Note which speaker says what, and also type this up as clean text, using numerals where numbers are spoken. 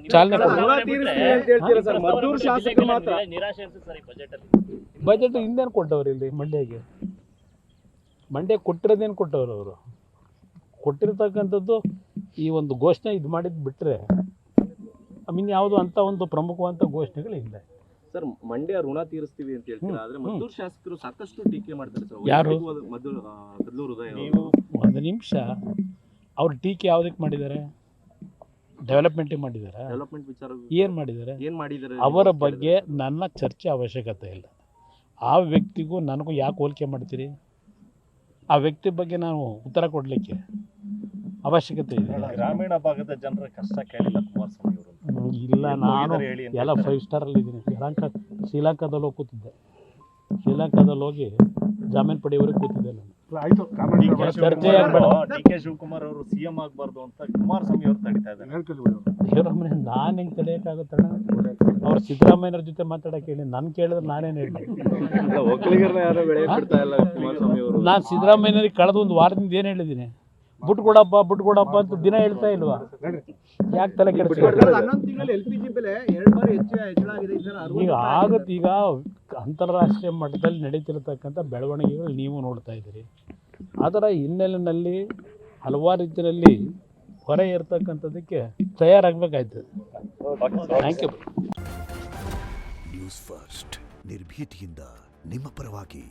Speaker 1: ಚಾಲನೆ ಬಜೆಟ್ ಹಿಂದೇನು ಕೊಟ್ಟವ್ರು ಇಲ್ಲಿ ಮಂಡ್ಯ ಕೊಟ್ಟಿರೋದೇನು ಕೊಟ್ಟವ್ರು ಅವರು ಕೊಟ್ಟಿರ್ತಕ್ಕಂಥದ್ದು ಈ ಒಂದು ಘೋಷಣೆ ಇದು ಮಾಡಿದ್ದು ಬಿಟ್ಟರೆ ಮೀನ್ ಯಾವುದು ಅಂತ ಒಂದು ಪ್ರಮುಖವಾದಂಥ ಘೋಷಣೆಗಳಿಲ್ಲ.
Speaker 2: ಸರ್ ಮಂಡ್ಯ ಋಣ ತೀರಿಸ್ತೀವಿ ಅಂತ ಹೇಳ್ತೀರಾ, ಆದ್ರೆ ಮದ್ದೂರು ಶಾಸಕರು ಸಾಕಷ್ಟು ಟೀಕೆ ಮಾಡ್ತಾರೆ ಸರ್.
Speaker 1: ಯಾರು?
Speaker 2: ಕದ್ಲೂರು ಹೃದಯ.
Speaker 1: ಒಂದು ನಿಮಿಷ, ಅವ್ರ ಟೀಕೆ ಯಾವುದಕ್ಕೆ ಮಾಡಿದ್ದಾರೆ? ಡೆವಲಪ್ಮೆಂಟಿಗೆ ಮಾಡಿದ್ದಾರೆ.
Speaker 2: ಡೆವಲಪ್ಮೆಂಟ್ ವಿಚಾರ
Speaker 1: ಏನು ಮಾಡಿದ್ದಾರೆ? ಅವರ ಬಗ್ಗೆ ನನ್ನ ಚರ್ಚೆ ಅವಶ್ಯಕತೆ ಇಲ್ಲ. ಆ ವ್ಯಕ್ತಿಗೂ ನನಗೂ ಯಾಕೆ ಹೋಲಿಕೆ ಮಾಡ್ತೀರಿ? ಆ ವ್ಯಕ್ತಿ ಬಗ್ಗೆ ನಾವು ಉತ್ತರ ಕೊಡಲಿಕ್ಕೆ ಅವಶ್ಯಕತೆ ಇದೆ.
Speaker 3: ಗ್ರಾಮೀಣ ಭಾಗದ ಜನರ ಕಷ್ಟ ಕೇಳಿಲ್ಲ ಕುಮಾರಸ್ವಾಮಿ ಅವರು.
Speaker 1: ಇಲ್ಲ, ನಾನು ಎಲ್ಲ 5 ಸ್ಟಾರಲ್ಲಿ ಇದ್ದೀನಿ. ಶ್ರೀಲಂಕಾದಲ್ಲಿ ಹೋಗಿ ಕೂತಿದ್ದೆ. ಶ್ರೀಲಂಕಾದಲ್ಲಿ ಹೋಗಿ ಜಾಮೀನು ಪಡೆಯುವವರೆಗೆ ಕೂತಿದ್ದೆ ನಾನು. ಚರ್ಚೆ
Speaker 3: ಡಿ.ಕೆ. ಶಿವಕುಮಾರ್ ಅವರು ಸಿಎಂ ಆಗಬಾರ್ದು ಅಂತ ಕುಮಾರಸ್ವಾಮಿ ಅವರು ತಡಿತಾ ಇದ್ದಾರೆ.
Speaker 1: ಶಿವರಾಮಯ್ಯ ನಾನು ಹೆಂಗೆ ತಡೆಯೋಕ್ಕಾಗುತ್ತಣ್ಣ? ಅವ್ರು ಸಿದ್ದರಾಮಯ್ಯವ್ರ ಜೊತೆ ಮಾತಾಡೋಕೆ ಹೇಳಿ, ನಾನು ಕೇಳಿದ್ರೆ ನಾನೇನು ಹೇಳಿ? ನಾನು ಸಿದ್ದರಾಮಯ್ಯವ್ರಿಗೆ ಕಳೆದ ಒಂದು ವಾರದಿಂದ ಏನು ಹೇಳಿದ್ದೀನಿ? ಬಿಟ್ಕೊಡಪ್ಪ ಅಂತ ದಿನ ಹೇಳ್ತಾ ಇಲ್ವಾ? ಯಾಕೆ ತಲೆ ಈಗ ಆಗುತ್ತೆ. ಈಗ ಅಂತಾರಾಷ್ಟ್ರೀಯ ಮಟ್ಟದಲ್ಲಿ ನಡೀತಿರತಕ್ಕಂಥ ಬೆಳವಣಿಗೆಗಳು ನೀವು ನೋಡ್ತಾ ಇದ್ದೀರಿ. ಅದರ ಹಿನ್ನೆಲೆಯಲ್ಲಿ ಹಲವಾರು ರೀತಿಯಲ್ಲಿ ಹೊರೆ ಇರ್ತಕ್ಕಂಥದ್ದಕ್ಕೆ ತಯಾರಾಗಬೇಕಾಯ್ತದೆ. Thank you.
Speaker 4: ನ್ಯೂಸ್ ಫಸ್ಟ್ ನಿರ್ಭೀತಿಯಿಂದ ನಿಮ್ಮ ಪರವಾಗಿ.